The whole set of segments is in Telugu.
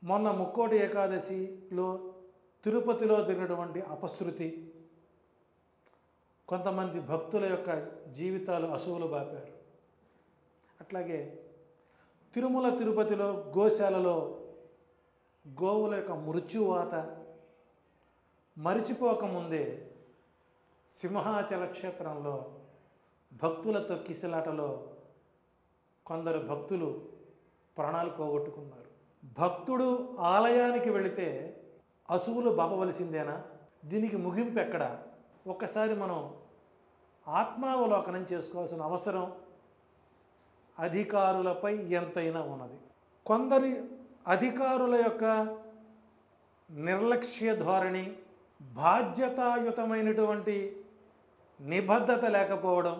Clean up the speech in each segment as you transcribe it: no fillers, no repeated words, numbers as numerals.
మొన్న ముక్కోటి ఏకాదశిలో తిరుపతిలో జరిగినటువంటి అపశృతి, కొంతమంది భక్తుల యొక్క జీవితాలు అసువులు బాపారు. అట్లాగే తిరుమల తిరుపతిలో గోశాలలో గోవుల యొక్క మృత్యువాత మరిచిపోకముందే సింహాచల క్షేత్రంలో భక్తులతో కిసిలాటలో కొందరు భక్తులు ప్రాణాలు పోగొట్టుకున్నారు. భక్తుడు ఆలయానికి వెళితే అసువులు బాపవలసిందేనా? దీనికి ముగింపు ఎక్కడ? ఒక్కసారి మనం ఆత్మావలోకనం చేసుకోవాల్సిన అవసరం అధికారులపై ఎంతైనా ఉన్నది. కొందరి అధికారుల యొక్క నిర్లక్ష్య ధోరణి, బాధ్యతాయుతమైనటువంటి నిబద్ధత లేకపోవడం,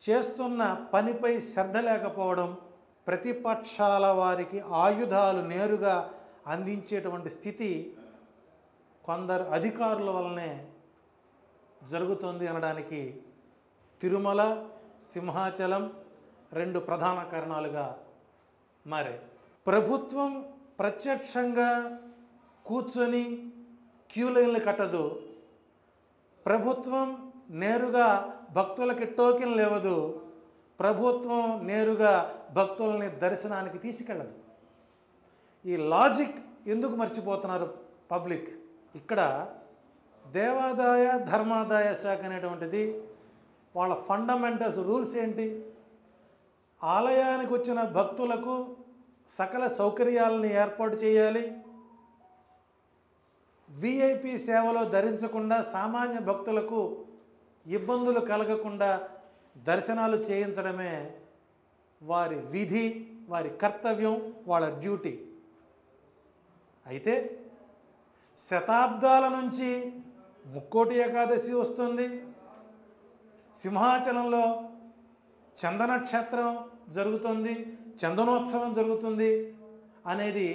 చేస్తున్న పనిపై శ్రద్ధ లేకపోవడం, ప్రతిపక్షాల వారికి ఆయుధాలు నేరుగా అందించేటువంటి స్థితి కొందరు అధికారుల వల్లనే జరుగుతుంది అనడానికి తిరుమల, సింహాచలం రెండు ప్రధాన కారణాలుగా మారే. ప్రభుత్వం ప్రత్యక్షంగా కూర్చొని క్యూ లైన్లు కట్టదు, ప్రభుత్వం నేరుగా భక్తులకి టోకెన్లు ఇవ్వదు, ప్రభుత్వం నేరుగా భక్తులని దర్శనానికి తీసుకెళ్ళదు. ఈ లాజిక్ ఎందుకు మర్చిపోతున్నారు పబ్లిక్? ఇక్కడ దేవాదాయ ధర్మాదాయ శాఖ అనేటువంటిది వాళ్ళ ఫండమెంటల్స్ రూల్స్ ఏంటి? ఆలయానికి వచ్చిన భక్తులకు సకల సౌకర్యాలను ఏర్పాటు చేయాలి, విఐపి సేవలో ధరించకుండా సామాన్య భక్తులకు ఇబ్బందులు కలగకుండా దర్శనాలు చేయించడమే వారి విధి, వారి కర్తవ్యం, వాళ్ళ డ్యూటీ. అయితే శతాబ్దాల నుంచి ముక్కోటి ఏకాదశి వస్తుంది, సింహాచలంలో చందనక్షేత్రం జరుగుతుంది, చందనోత్సవం జరుగుతుంది అనేది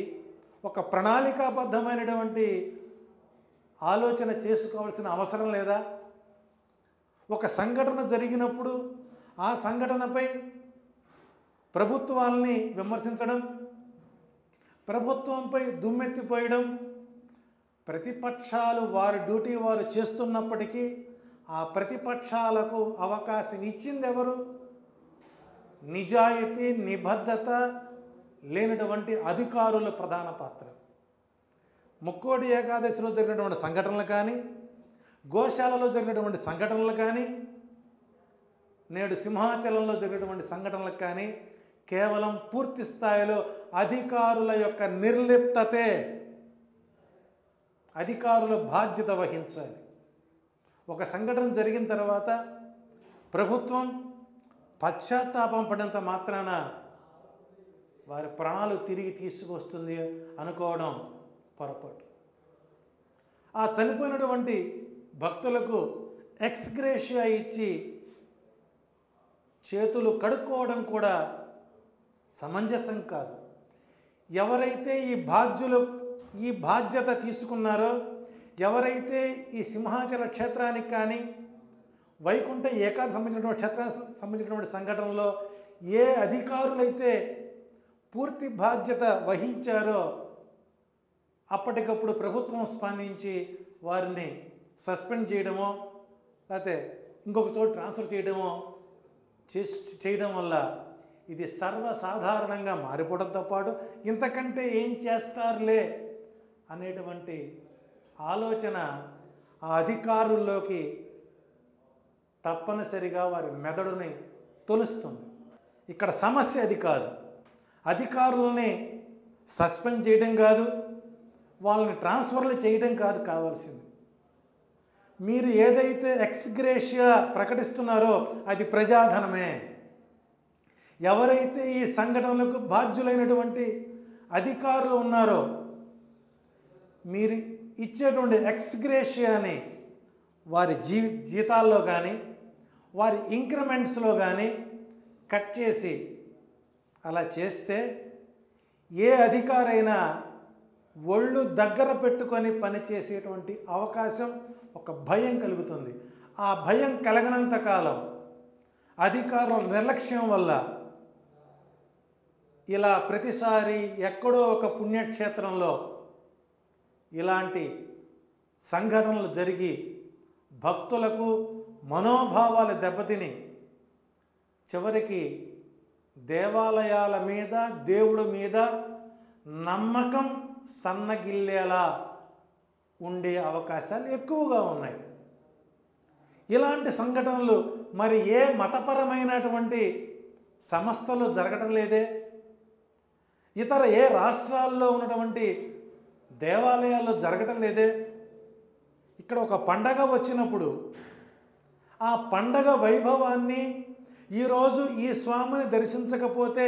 ఒక ప్రణాళికాబద్ధమైనటువంటి ఆలోచన చేసుకోవాల్సిన అవసరం లేదా? ఒక సంఘటన జరిగినప్పుడు ఆ సంఘటనపై ప్రభుత్వాల్ని విమర్శించడం, ప్రభుత్వంపై దుమ్మెత్తిపోయడం, ప్రతిపక్షాలు వారి డ్యూటీ వారు చేస్తున్నప్పటికీ ఆ ప్రతిపక్షాలకు అవకాశం ఇచ్చింది ఎవరు? నిజాయితీ, నిబద్ధత లేనటువంటి అధికారుల ప్రధాన పాత్ర. ముక్కోటి ఏకాదశిలో జరిగినటువంటి సంఘటనలు కానీ, గోశాలలో జరిగినటువంటి సంఘటనలు కానీ, నేడు సింహాచలంలో జరిగినటువంటి సంఘటనలకు కానీ కేవలం పూర్తి స్థాయిలో అధికారుల యొక్క నిర్లిప్తతే. అధికారుల బాధ్యత వహించాలి. ఒక సంఘటన జరిగిన తర్వాత ప్రభుత్వం పశ్చాత్తాపం పడినంత మాత్రాన వారి ప్రాణాలు తిరిగి తీసుకొస్తుంది అనుకోవడం పొరపాటు. ఆ చనిపోయినటువంటి భక్తులకు ఎక్స్గ్రేషియా ఇచ్చి చేతులు కడుక్కోవడం కూడా సమంజసం కాదు. ఎవరైతే ఈ బాధ్యత తీసుకున్నారో, ఎవరైతే ఈ సింహాచల క్షేత్రానికి కానీ వైకుంఠ ఏకాదశి సంబంధించినటువంటి క్షేత్రానికి సంబంధించినటువంటి సంఘటనలో ఏ అధికారులైతే పూర్తి బాధ్యత వహించారో అప్పటికప్పుడు ప్రభుత్వం స్పందించి వారిని సస్పెండ్ చేయడమో లేకపోతే ఇంకొక చోటు ట్రాన్స్ఫర్ చేయడం వల్ల ఇది సర్వసాధారణంగా మారిపోవడంతో పాటు ఇంతకంటే ఏం చేస్తారులే అనేటువంటి ఆలోచన ఆ అధికారుల్లోకి తప్పనిసరిగా వారి మెదడుని తొలుస్తుంది. ఇక్కడ సమస్య అది కాదు, అధికారులని సస్పెండ్ చేయడం కాదు, వాళ్ళని ట్రాన్స్ఫర్లు చేయడం కాదు కావాల్సింది. మీరు ఏదైతే ఎక్స్గ్రేషియా ప్రకటిస్తున్నారో అది ప్రజాధనమే. ఎవరైతే ఈ సంఘటనలకు బాధ్యులైనటువంటి అధికారులు ఉన్నారో మీరు ఇచ్చేటువంటి ఎక్స్గ్రేషియాని వారి జీతాల్లో కానీ వారి ఇంక్రిమెంట్స్లో కానీ కట్ చేసి అలా చేస్తే ఏ అధికారైనా ఒళ్ళు దగ్గర పెట్టుకొని పనిచేసేటువంటి అవకాశం, ఒక భయం కలుగుతుంది. ఆ భయం కలగనంత కాలం అధికారుల నిర్లక్ష్యం వల్ల ఇలా ప్రతిసారి ఎక్కడో ఒక పుణ్యక్షేత్రంలో ఇలాంటి సంఘటనలు జరిగి భక్తులకు మనోభావాలు దెబ్బతిని చివరికి దేవాలయాల మీద దేవుడి మీద నమ్మకం సన్నగిల్లేలా ఉండే అవకాశాలు ఎక్కువగా ఉన్నాయి. ఇలాంటి సంఘటనలు మరి ఏ మతపరమైనటువంటి సంస్థలు జరగటం లేదే, ఇతర ఏ రాష్ట్రాల్లో ఉన్నటువంటి దేవాలయాల్లో జరగటం లేదే. ఇక్కడ ఒక పండగ వచ్చినప్పుడు ఆ పండగ వైభవాన్ని ఈరోజు ఈ స్వామిని దర్శించకపోతే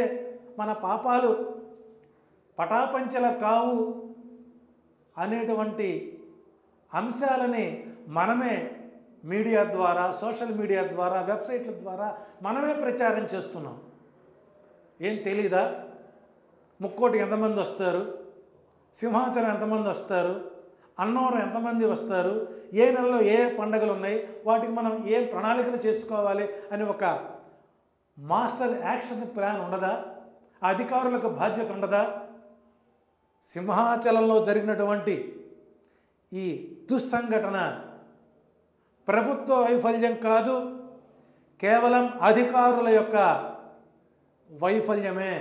మన పాపాలు పటాపంచల కావు అనేటువంటి అంశాలని మనమే మీడియా ద్వారా, సోషల్ మీడియా ద్వారా, వెబ్సైట్ల ద్వారా మనమే ప్రచారం చేస్తున్నాం. ఏం తెలీదా? ముక్కోటి ఎంతమంది వస్తారు, సింహాచలం ఎంతమంది వస్తారు, అన్నవరం ఎంతమంది వస్తారు, ఏ నెలలో ఏ పండుగలు ఉన్నాయి, వాటికి మనం ఏ ప్రణాళికలు చేసుకోవాలి అని ఒక మాస్టర్ యాక్షన్ ప్లాన్ ఉండదా? అధికారులకు బాధ్యత ఉండదా? సింహాచలంలో జరిగినటువంటి ఈ దుస్సంఘటన ప్రభుత్వ వైఫల్యం కాదు, కేవలం అధికారుల యొక్క వైఫల్యమే.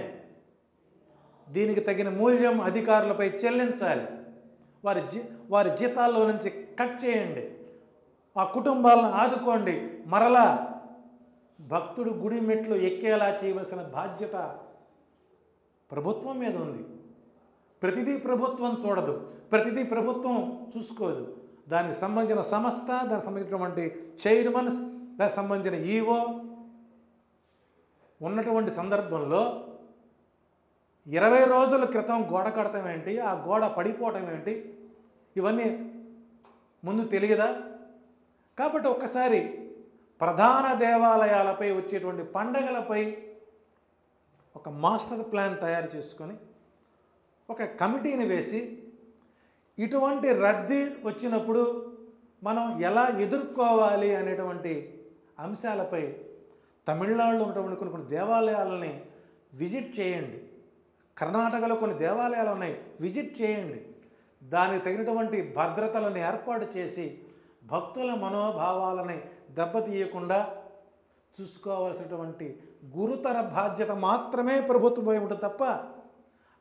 దీనికి తగిన మూల్యం అధికారులపై చెల్లించాలి. వారి జీతాల్లో నుంచి కట్ చేయండి, ఆ కుటుంబాలను ఆదుకోండి. మరలా భక్తుడు గుడి మెట్లు ఎక్కేలా చేయవలసిన బాధ్యత ప్రభుత్వం మీద ఉంది. ప్రతిదీ ప్రభుత్వం చూడదు, ప్రతిదీ ప్రభుత్వం చూసుకోదు. దానికి సంబంధించిన సంస్థ, దానికి సంబంధించినటువంటి చైర్మన్స్, దానికి సంబంధించిన ఈఓ ఉన్నటువంటి సందర్భంలో 20 రోజుల క్రితం గోడ కడటం ఏంటి, ఆ గోడ పడిపోవటం ఏంటి, ఇవన్నీ ముందు తెలియదా? కాబట్టి ఒక్కసారి ప్రధాన దేవాలయాలపై వచ్చేటువంటి పండగలపై ఒక మాస్టర్ ప్లాన్ తయారు చేసుకొని ఒక కమిటీని వేసి ఇటువంటి రద్దీ వచ్చినప్పుడు మనం ఎలా ఎదుర్కోవాలి అనేటువంటి అంశాలపై తమిళనాడులో ఉన్నటువంటి కొన్ని దేవాలయాలని విజిట్ చేయండి. కర్ణాటకలో కొన్ని దేవాలయాలు ఉన్నాయి, విజిట్ చేయండి. దానికి తగినటువంటి భద్రతలను ఏర్పాటు చేసి భక్తుల మనోభావాలని దెబ్బతీయకుండా చూసుకోవాల్సినటువంటి గురుతర బాధ్యత మాత్రమే ప్రభుత్వంపై ఉంటుంది తప్ప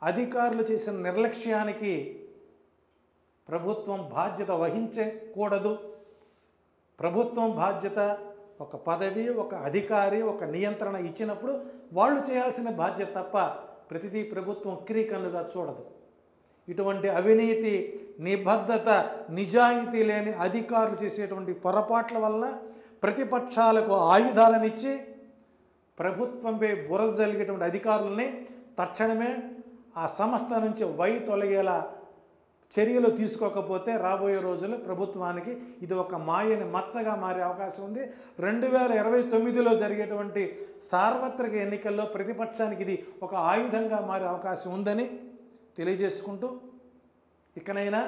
అధికారులు చేసిన నిర్లక్ష్యానికి ప్రభుత్వం బాధ్యత వహించకూడదు. ప్రభుత్వం బాధ్యత ఒక పదవి, ఒక అధికారి, ఒక నియంత్రణ ఇచ్చినప్పుడు వాళ్ళు చేయాల్సిన బాధ్యత తప్ప ప్రతిదీ ప్రభుత్వం క్రీకన్నుగా చూడదు. ఇటువంటి అవినీతి, నిబద్ధత, నిజాయితీ లేని అధికారులు చేసేటువంటి పొరపాట్ల వల్ల ప్రతిపక్షాలకు ఆయుధాలనిచ్చి ప్రభుత్వంపై బురద జరిగేటువంటి అధికారులని తక్షణమే ఆ సంస్థ నుంచి తొలగేలా చర్యలు తీసుకోకపోతే రాబోయే రోజుల్లో ప్రభుత్వానికి ఇది ఒక మాయని మచ్చగా మారే అవకాశం ఉంది. 2029లో జరిగేటువంటి సార్వత్రిక ఎన్నికల్లో ప్రతిపక్షానికి ఇది ఒక ఆయుధంగా మారే అవకాశం ఉందని తెలియజేసుకుంటూ, ఇకనైనా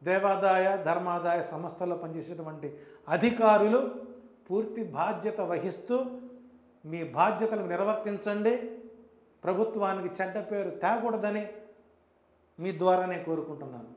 దేవాదాయ ధర్మాదాయ సంస్థల్లో పనిచేసేటువంటి అధికారులు పూర్తి బాధ్యత వహిస్తూ మీ బాధ్యతలను నిర్వర్తించండి. ప్రభుత్వానికి చెడ్డ పేరు తేకూడదని మీ ద్వారానే కోరుకుంటున్నాను.